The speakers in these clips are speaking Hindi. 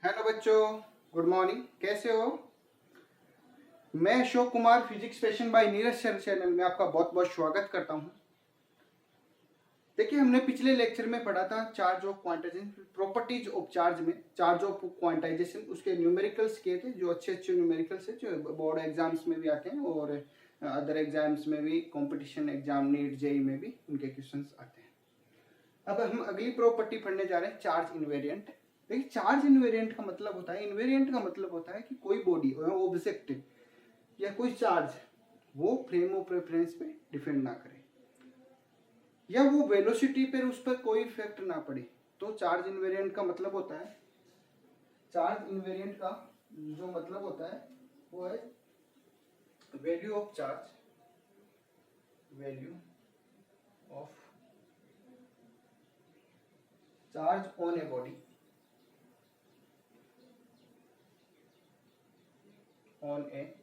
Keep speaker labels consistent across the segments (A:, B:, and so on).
A: हेलो बच्चों, गुड मॉर्निंग। कैसे हो? मैं Ashok Kumar physics passion bye Neeraj sir channel में आपका बहुत बहुत स्वागत करता हूं। देखिए, हमने पिछले लेक्चर में पढ़ा था charge of quantization, properties of charge में चार्ज ऑफ क्वांटाइजेशन, उसके न्यूमेरिकल्स किए थे, जो अच्छे अच्छे न्यूमेरिकल्स है, जो बोर्ड एग्जाम्स में भी आते हैं और अदर एग्जाम्स में भी, कंपटीशन एग्जाम, नीट, जेई में भी उनके क्वेश्चन आते हैं। अब हम अगली प्रॉपर्टी पढ़ने जा रहे हैं, चार्ज इनवेरिएंट। देखिए, चार्ज इनवेरिएंट का मतलब होता है, इनवेरिएंट का मतलब होता है कि कोई बॉडी ऑब्जेक्ट या कोई चार्ज वो फ्रेम ऑफ रेफरेंस पे डिपेंड ना करे या वो वेलोसिटी पर उस पर कोई इफेक्ट ना पड़े, तो चार्ज इनवेरिएंट का मतलब होता है, चार्ज इनवेरिएंट का जो मतलब होता है वो है value of charge, value of charge on a body, on a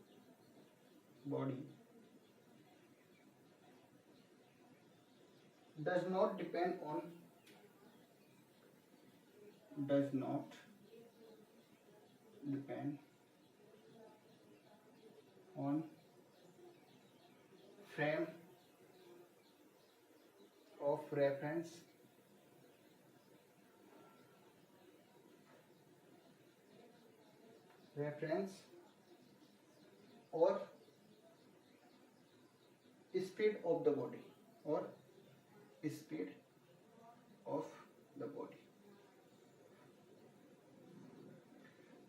A: body does not depend on frame of reference or speed of the body or speed of the body।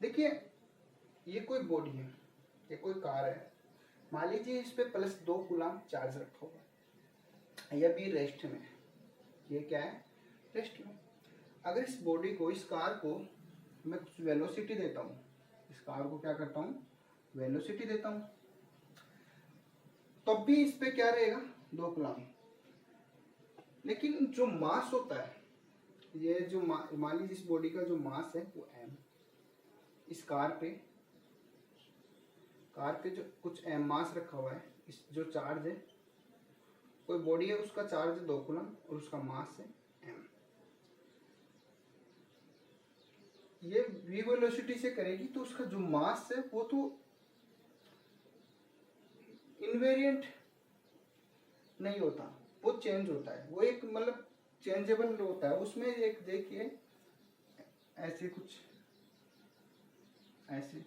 A: देखिए, ये कोई बॉडी है, ये कोई कार है, मान लीजिए इस पे +2 कूलम चार्ज रखा हुआ है, यह भी रेस्ट में है, ये क्या है, रेस्ट में। अगर इस बॉडी को, इस कार को मैं कुछ वेलोसिटी देता हूँ, इस कार को क्या करता हूँ, वेलोसिटी देता हूँ, तब भी इस पे क्या रहेगा, 2 कूलम। लेकिन जो मास होता है, ये जो मान लीजिए इस बॉडी का जो मास है वो m, इस कार पे जो कुछ m मास रखा हुआ है, इस जो चार्ज है, कोई बॉडी है उसका चार्ज 2 कूलम और उसका मास है m। ये v वेलोसिटी से करेगी तो उसका जो मास है वो तो इनवेरिएंट नहीं होता, वो चेंज होता है, वो एक मतलब चेंजेबल होता है। उसमें एक देखिए ऐसे कुछ, ऐसे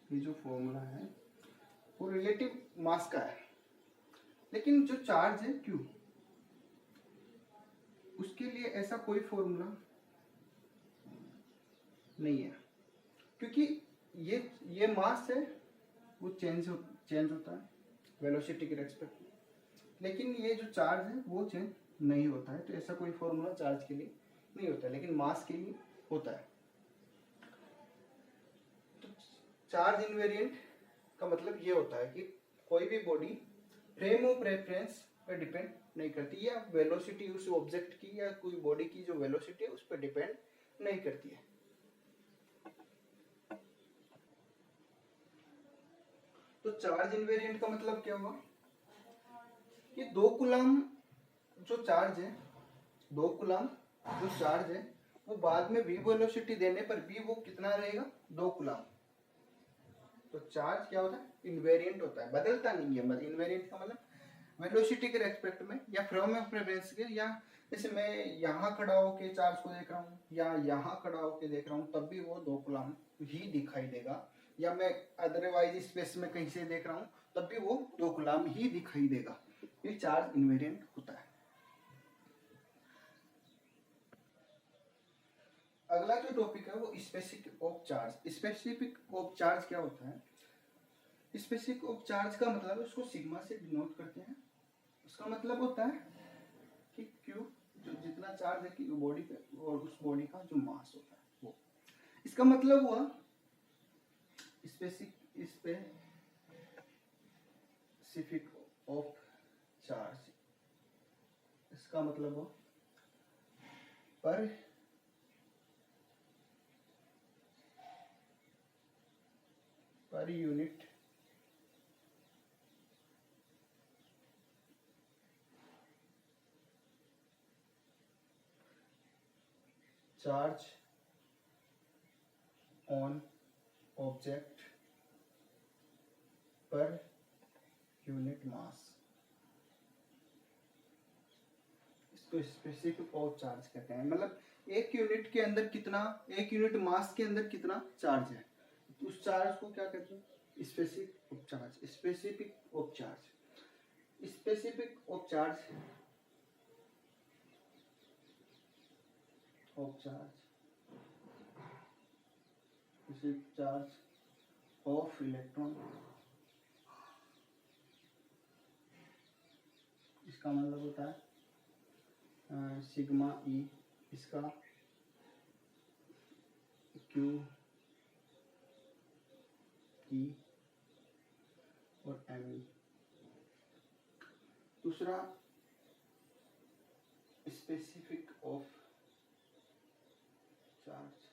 A: ये जो फॉर्मूला है वो रिलेटिव मास का है, लेकिन जो चार्ज है Q, उसके लिए ऐसा कोई फॉर्मूला नहीं है, क्योंकि ये मास है वो चेंज होता है वेलोसिटी के रेस्पेक्ट में, लेकिन ये जो चार्ज है वो चेंज नहीं होता है। तो ऐसा कोई फॉर्मूला चार्ज के लिए नहीं होता है, लेकिन मास के लिए होता है। तो चार्ज इनवेरिएंट का मतलब ये होता है कि कोई भी बॉडी फ्रेम ऑफ रेफरेंस पर डिपेंड नहीं करती, या वेलोसिटी उस ऑब्जेक्ट की या कोई बॉडी की जो वेलोसिटी है उस पर डिपेंड नहीं करती है। तो चार्ज इनवेरिएंट का मतलब क्या हुआ कि 2 कूलम जो चार्ज है, 2 कूलम जो चार्ज है वो बाद में v वेलोसिटी देने पर भी वो कितना रहेगा, 2 कूलम। तो चार्ज क्या होता है, इनवेरिएंट होता है, बदलता नहीं है। मतलब इनवेरिएंट का मतलब वेलोसिटी के रेस्पेक्ट में या फ्रेम ऑफ रेफरेंस के, या जैसे मैं यहाँ खड़ा होके चार्ज को देख रहा हूँ या यहाँ खड़ा होके देख रहा हूँ, तब भी वो 2 कूलम ही दिखाई देगा, या मैं अदरवाइज स्पेस में कहीं से देख रहा हूँ तब भी वो 2 कूलम ही दिखाई देगा। ये चार्ज इनवेरिएंट होता है। अगला जो टॉपिक है वो specific of charge. Specific of charge क्या होता है, स्पेसिफिक ऑफ चार्ज का मतलब उसको सिग्मा से डिनोट करते हैं। उसका मतलब होता है कि Q, जो जितना चार्ज है कि बॉडी पे और उस बॉडी का जो मास होता है वो, इसका मतलब हुआ स्पेसिफिक ऑफ चार्ज, इसका मतलब हुआ per unit charge on object per unit mass, इसको स्पेसिफिक ऑफ चार्ज कहते हैं। मतलब एक यूनिट के अंदर कितना, एक यूनिट मास के अंदर कितना चार्ज है, उस चार्ज को क्या कहते हैं, specific of charge. Specific of charge, specific of charge, of charge, specific charge of electron, इसका मतलब होता है सिग्मा ई, इसका क्यू ई और एम ई। दूसरा specific of charge,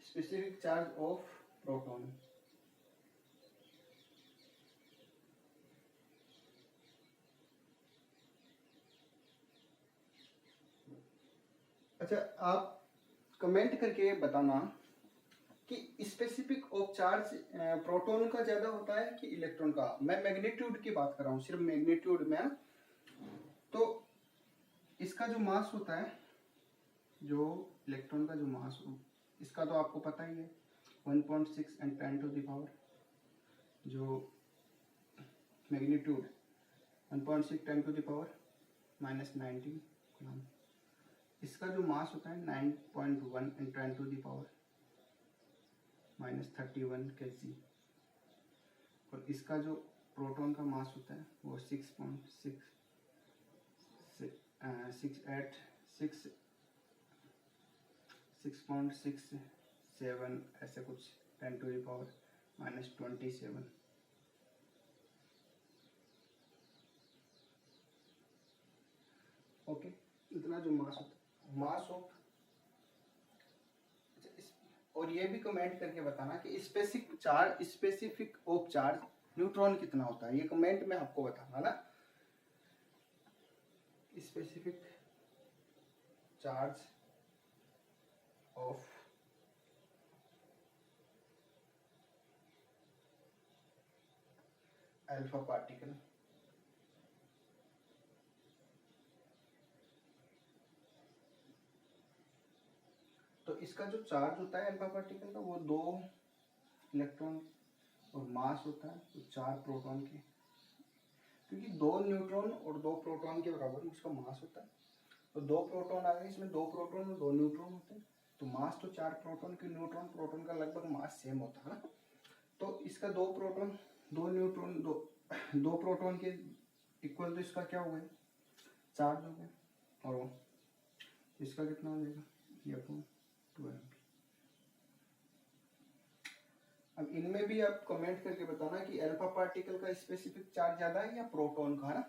A: specific charge of proton. अच्छा, आप कमेंट करके बताना कि स्पेसिफिक ऑफ चार्ज प्रोटॉन का ज्यादा होता है कि इलेक्ट्रॉन का। मैं मैग्नीट्यूड की बात कर रहा हूँ, सिर्फ मैग्नीट्यूड में। तो इसका जो मास होता है, जो इलेक्ट्रॉन का जो मास हो, इसका तो आपको पता ही है 1.6 एंड 10 टू द पावर, जो magnitude 1.6 10 to the power -19 coulomb. इसका जो मास होता है 9.1 and 10 to the power -31 kg। और इसका जो प्रोटॉन का मास होता है वो 6.67 ऐसे कुछ 10 टू द पावर -27। ओके, इतना जो मास होता है, मास ऑफ। और ये भी कमेंट करके बताना कि specific charge, specific of charge neutron कितना होता है, ये कमेंट में आपको बताना ना। Specific charge of alpha particle, तो इसका जो चार्ज होता है अल्फा पार्टिकल का वो 2 इलेक्ट्रॉन और मास होता है तो 4 प्रोटॉन के, क्योंकि 2 न्यूट्रॉन और 2 प्रोटॉन के बराबर उसका मास होता है। तो 2 प्रोटॉन आ गए, इसमें 2 प्रोटॉन और 2 न्यूट्रॉन होते हैं, तो मास तो 4 प्रोटॉन के, न्यूट्रॉन प्रोटॉन का लगभग मास सेम होता है ना। तो इसका 2 प्रोटॉन 2 न्यूट्रॉन 2 प्रोटॉन के इक्वल, तो इसका क्या हो गया, चार्ज हो गया। और इसका कितना हो जाएगा, ये 2 MP। अब इनमें भी आप कमेंट करके बताना कि अल्फा पार्टिकल का स्पेसिफिक चार्ज ज्यादा है या प्रोटॉन का, है ना।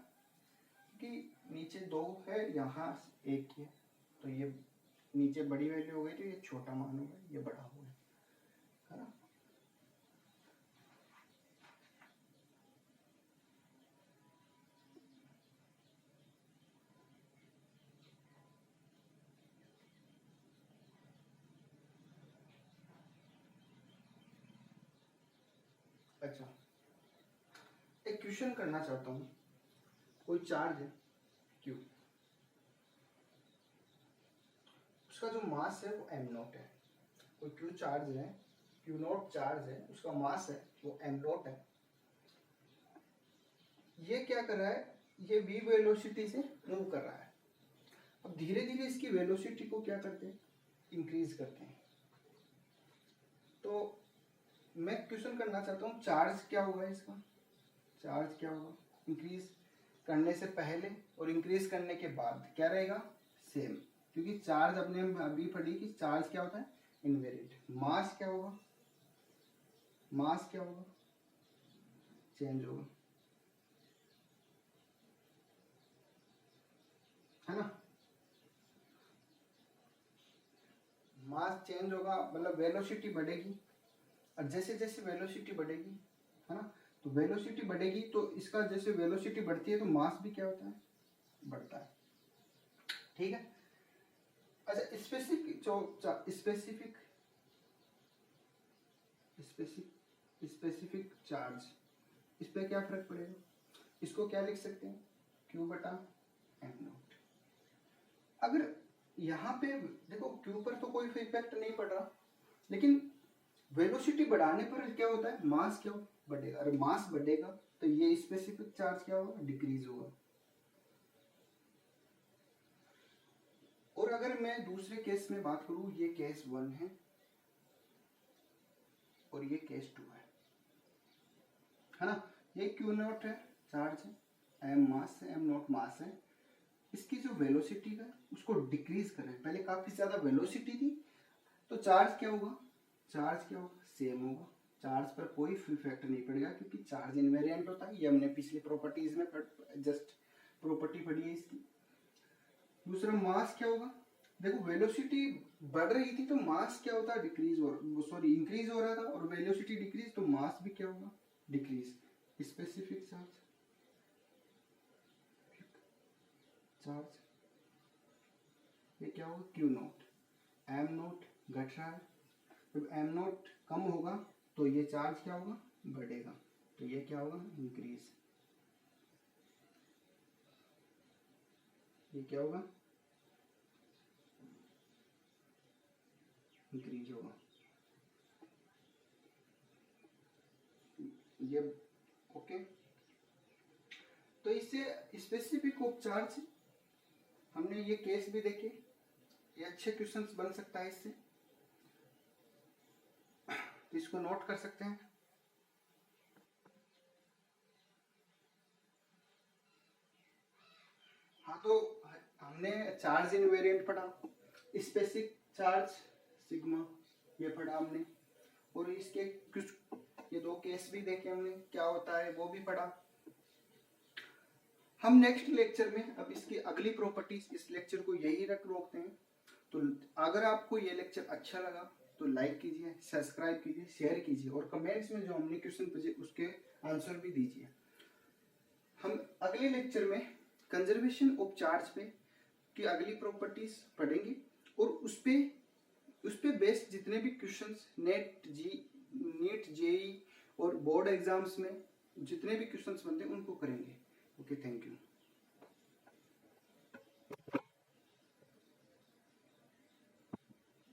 A: कि नीचे 2 है, यहाँ 1 है, तो ये नीचे बड़ी वैल्यू हो गई तो ये छोटा मान होगा, ये बड़ा हो गया, है ना। अच्छा, एक क्वेश्चन करना चाहता हूँ। कोई चार्ज है Q, उसका जो मास है वो m0 है। कोई Q चार्ज है, Q0 चार्ज है, उसका मास है वो m0 है। ये क्या कर रहा है, ये v वेलोसिटी से मूव कर रहा है। अब धीरे धीरे इसकी वेलोसिटी को क्या करते हैं, इंक्रीज करते हैं। तो मैं क्वेश्चन करना चाहता हूँ, चार्ज क्या होगा इसका, चार्ज क्या होगा इंक्रीज करने से पहले और इंक्रीज करने के बाद, क्या रहेगा, सेम। क्योंकि चार्ज अपने अभी पढ़ी कि चार्ज क्या होता है, इनवेरिएंट। मास क्या होगा, मास क्या होगा, चेंज होगा, है ना। मास चेंज होगा मतलब वेलोसिटी बढ़ेगी, और जैसे जैसे वेलोसिटी बढ़ेगी, है ना, तो वेलोसिटी बढ़ेगी तो इसका जैसे वेलोसिटी बढ़ती है तो मास भी क्या होता है, बढ़ता है। ठीक है। अच्छा स्पेसिफिक स्पेसिफिक चार्ज, इस पे क्या फर्क पड़ेगा, इसको क्या लिख सकते हैं, Q बटा एम नॉट। अगर यहाँ पे देखो Q पर तो कोई इफेक्ट नहीं पड़ रहा, लेकिन वेलोसिटी बढ़ाने पर क्या होता है, मास क्या बढ़ेगा, अरे मास बढ़ेगा तो ये स्पेसिफिक चार्ज क्या होगा, डिक्रीज होगा। और अगर मैं दूसरे केस में बात करूं, ये केस 1 है और ये केस 2 है ना। ये Q नॉट है, चार्ज है, एम मास है, एम नॉट मास है। इसकी जो वेलोसिटी है उसको डिक्रीज करें, पहले काफी ज्यादा वेलोसिटी थी तो चार्ज क्या होगा, सेम होगा, चार्ज पर कोई इफेक्ट नहीं पड़ेगा क्योंकि चार्ज इनवेरिएंट होता है, ये हमने पिछली प्रॉपर्टीज में जस्ट प्रॉपर्टी पढ़ी है इसकी। दूसरा मास क्या होगा, देखो वेलोसिटी बढ़ रही थी तो मास क्या होता है, इंक्रीज हो रहा था, और वेलोसिटी डिक्रीज तो मास भी क्या होगा, डिक्रीज। स्पेसिफिक चार्ज ये क्या होगा, Q नॉट, एम नॉट घट रहा है, जब एम नॉट कम होगा तो ये चार्ज क्या होगा, बढ़ेगा, तो ये क्या होगा, इंक्रीज। ये क्या होगा, इंक्रीज होगा। ये ओके। तो इससे स्पेसिफिक ऑफ चार्ज हमने ये केस भी देखे, ये अच्छे क्वेश्चंस बन सकता है इससे, तो इसको नोट कर सकते हैं। हाँ तो हमने चार्ज इनवेरिएंट पढ़ा, स्पेसिफिक चार्ज सिग्मा ये पढ़ा हमने, और इसके कुछ ये 2 केस भी देखे हमने, क्या होता है वो भी पढ़ा। हम नेक्स्ट लेक्चर में अब इसकी अगली प्रॉपर्टीज, इस लेक्चर को यही रोकते हैं। तो अगर आपको ये लेक्चर अच्छा लगा तो लाइक कीजिए, सब्सक्राइब कीजिए, शेयर कीजिए, और कमेंट्स में जो हमने क्वेश्चन पूछे उसके आंसर भी दीजिए। हम अगले लेक्चर में कंजर्वेशन ऑफ चार्ज पे की अगली प्रॉपर्टीज पढ़ेंगे, और उस पे बेस्ड जितने भी क्वेश्चंस नीट जेई और बोर्ड एग्जाम्स में जितने भी क्वेश्चंस बनते हैं उनको करेंगे। Okay, thank you.